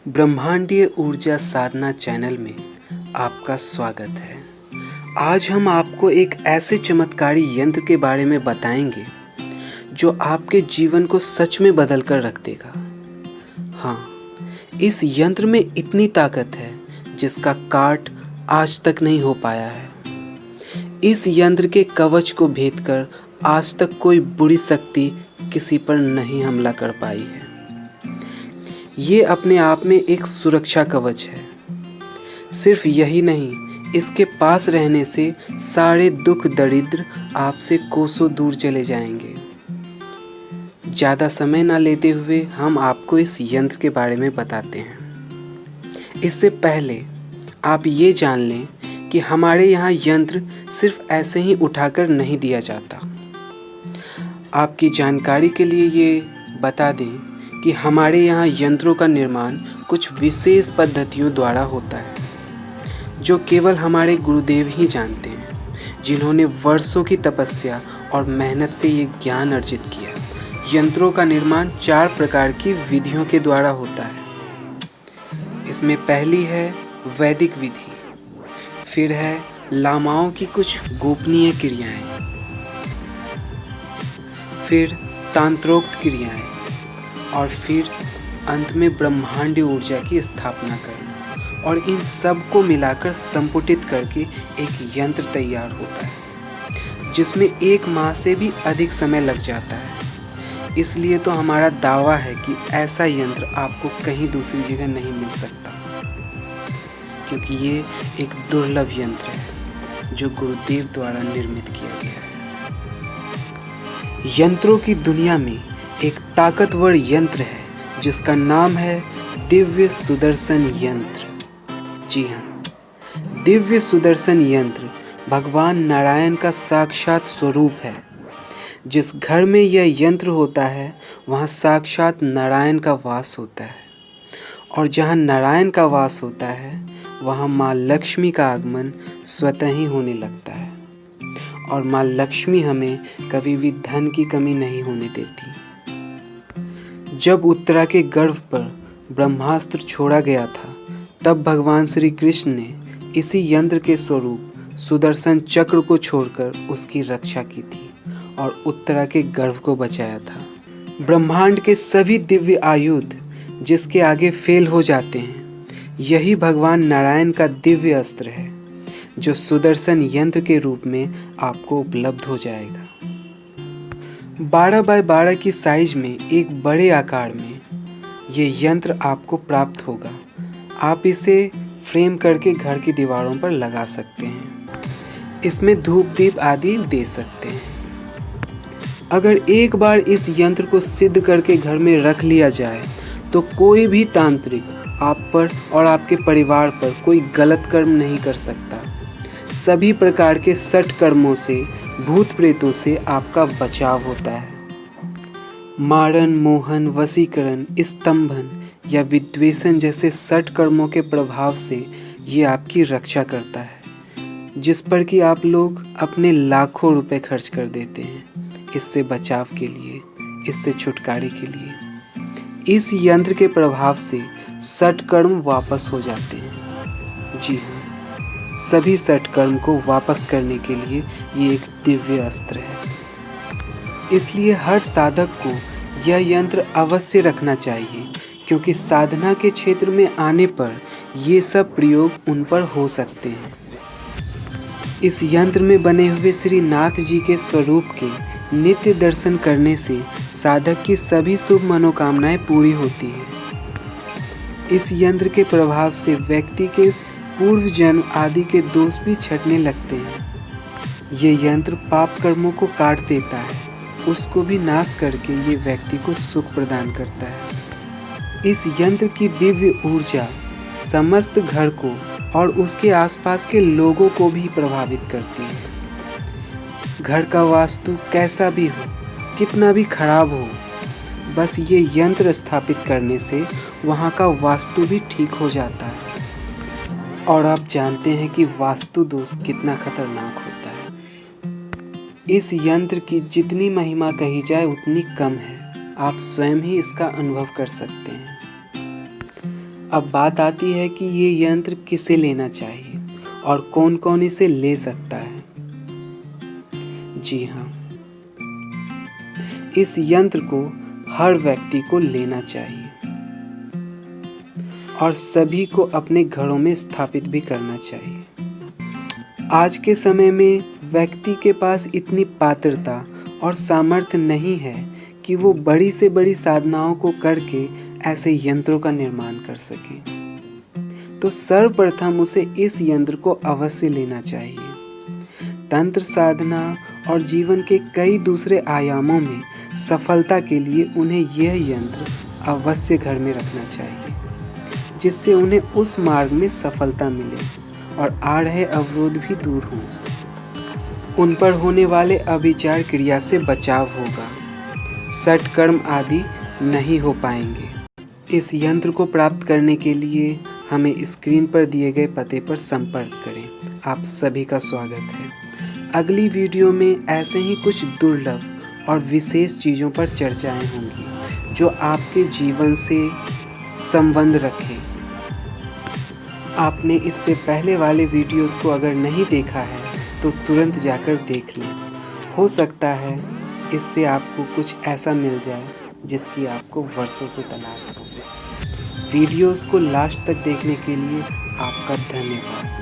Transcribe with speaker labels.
Speaker 1: ब्रह्मांडीय ऊर्जा साधना चैनल में आपका स्वागत है। आज हम आपको एक ऐसे चमत्कारी यंत्र के बारे में बताएंगे जो आपके जीवन को सच में बदल कर रख देगा। हाँ, इस यंत्र में इतनी ताकत है जिसका काट आज तक नहीं हो पाया है। इस यंत्र के कवच को भेद कर आज तक कोई बुरी शक्ति किसी पर नहीं हमला कर पाई है। ये अपने आप में एक सुरक्षा कवच है। सिर्फ यही नहीं, इसके पास रहने से सारे दुख दरिद्र आपसे कोसों दूर चले जाएंगे। ज़्यादा समय ना लेते हुए हम आपको इस यंत्र के बारे में बताते हैं। इससे पहले आप ये जान लें कि हमारे यहाँ यंत्र सिर्फ ऐसे ही उठाकर नहीं दिया जाता। आपकी जानकारी के लिए ये बता दें कि हमारे यहाँ यंत्रों का निर्माण कुछ विशेष पद्धतियों द्वारा होता है जो केवल हमारे गुरुदेव ही जानते हैं, जिन्होंने वर्षों की तपस्या और मेहनत से ये ज्ञान अर्जित किया। यंत्रों का निर्माण 4 प्रकार की विधियों के द्वारा होता है। इसमें पहली है वैदिक विधि, फिर है लामाओं की कुछ गोपनीय क्रियाएं, फिर तांत्रोक्त क्रियाएं और फिर अंत में ब्रह्मांडीय ऊर्जा की स्थापना करना। और इन सब को मिलाकर संपुटित करके एक यंत्र तैयार होता है जिसमें 1 माह से भी अधिक समय लग जाता है। इसलिए तो हमारा दावा है कि ऐसा यंत्र आपको कहीं दूसरी जगह नहीं मिल सकता, क्योंकि ये एक दुर्लभ यंत्र है जो गुरुदेव द्वारा निर्मित किया गया है। यंत्रों की दुनिया में एक ताकतवर यंत्र है जिसका नाम है दिव्य सुदर्शन यंत्र। जी हाँ, दिव्य सुदर्शन यंत्र भगवान नारायण का साक्षात स्वरूप है। जिस घर में यह यंत्र होता है वहाँ साक्षात नारायण का वास होता है, और जहाँ नारायण का वास होता है वहाँ माँ लक्ष्मी का आगमन स्वतः ही होने लगता है। और माँ लक्ष्मी हमें कभी भी धन की कमी नहीं होने देती। जब उत्तरा के गर्भ पर ब्रह्मास्त्र छोड़ा गया था, तब भगवान श्री कृष्ण ने इसी यंत्र के स्वरूप सुदर्शन चक्र को छोड़कर उसकी रक्षा की थी और उत्तरा के गर्भ को बचाया था। ब्रह्मांड के सभी दिव्य आयुध जिसके आगे फेल हो जाते हैं, यही भगवान नारायण का दिव्य अस्त्र है जो सुदर्शन यंत्र के रूप में आपको उपलब्ध हो जाएगा। 12 बाय 12 की साइज में एक बड़े आकार में ये यंत्र आपको प्राप्त होगा। आप इसे फ्रेम करके घर की दीवारों पर लगा सकते हैं। इसमें धूप दीप आदि दे सकते हैं। अगर एक बार इस यंत्र को सिद्ध करके घर में रख लिया जाए तो कोई भी तांत्रिक आप पर और आपके परिवार पर कोई गलत कर्म नहीं कर सकता। सभी प्रकार के सट कर्मों से, भूत प्रेतों से आपका बचाव होता है। मारण, मोहन, वशीकरण, स्तंभन या विद्वेषण जैसे सट कर्मों के प्रभाव से ये आपकी रक्षा करता है, जिस पर कि आप लोग अपने लाखों रुपए खर्च कर देते हैं इससे बचाव के लिए, इससे छुटकारे के लिए। इस यंत्र के प्रभाव से सट कर्म वापस हो जाते हैं। जी हाँ, सभी सट कर्म को वापस करने के लिए ये एक दिव्य अस्त्र है। इसलिए हर साधक को यह यंत्र अवश्य रखना चाहिए, क्योंकि साधना के क्षेत्र में आने पर ये सब प्रयोग उन पर हो सकते हैं। इस यंत्र में बने हुए श्री नाथ जी के स्वरूप के नित्य दर्शन करने से साधक की सभी शुभ मनोकामनाएं पूरी होती हैं। इस यंत्र के प्रभाव से व्यक्ति के पूर्व जन्म आदि के दोष भी छटने लगते हैं। ये यंत्र पाप कर्मों को काट देता है, उसको भी नाश करके ये व्यक्ति को सुख प्रदान करता है। इस यंत्र की दिव्य ऊर्जा समस्त घर को और उसके आसपास के लोगों को भी प्रभावित करती है। घर का वास्तु कैसा भी हो, कितना भी खराब हो, बस ये यंत्र स्थापित करने से वहाँ का वास्तु भी ठीक हो जाता है। और आप जानते हैं कि वास्तु दोष कितना खतरनाक होता है। इस यंत्र की जितनी महिमा कही जाए उतनी कम है। आप स्वयं ही इसका अनुभव कर सकते हैं। अब बात आती है कि ये यंत्र किसे लेना चाहिए और कौन कौन इसे ले सकता है। जी हाँ, इस यंत्र को हर व्यक्ति को लेना चाहिए और सभी को अपने घरों में स्थापित भी करना चाहिए। आज के समय में व्यक्ति के पास इतनी पात्रता और सामर्थ्य नहीं है कि वो बड़ी से बड़ी साधनाओं को करके ऐसे यंत्रों का निर्माण कर सके। तो सर्वप्रथम उसे इस यंत्र को अवश्य लेना चाहिए। तंत्र साधना और जीवन के कई दूसरे आयामों में सफलता के लिए उन्हें यह यंत्र अवश्य घर में रखना चाहिए, जिससे उन्हें उस मार्ग में सफलता मिले और आ रहे अवरोध भी दूर हों। उन पर होने वाले अभिचार क्रिया से बचाव होगा, सटकर्म आदि नहीं हो पाएंगे। इस यंत्र को प्राप्त करने के लिए हमें स्क्रीन पर दिए गए पते पर संपर्क करें। आप सभी का स्वागत है। अगली वीडियो में ऐसे ही कुछ दुर्लभ और विशेष चीज़ों पर चर्चाएं होंगी जो आपके जीवन से संबंध रखें। आपने इससे पहले वाले वीडियोस को अगर नहीं देखा है तो तुरंत जाकर देख लें। हो सकता है इससे आपको कुछ ऐसा मिल जाए जिसकी आपको वर्षों से तलाश हो। वीडियोस को लास्ट तक देखने के लिए आपका धन्यवाद।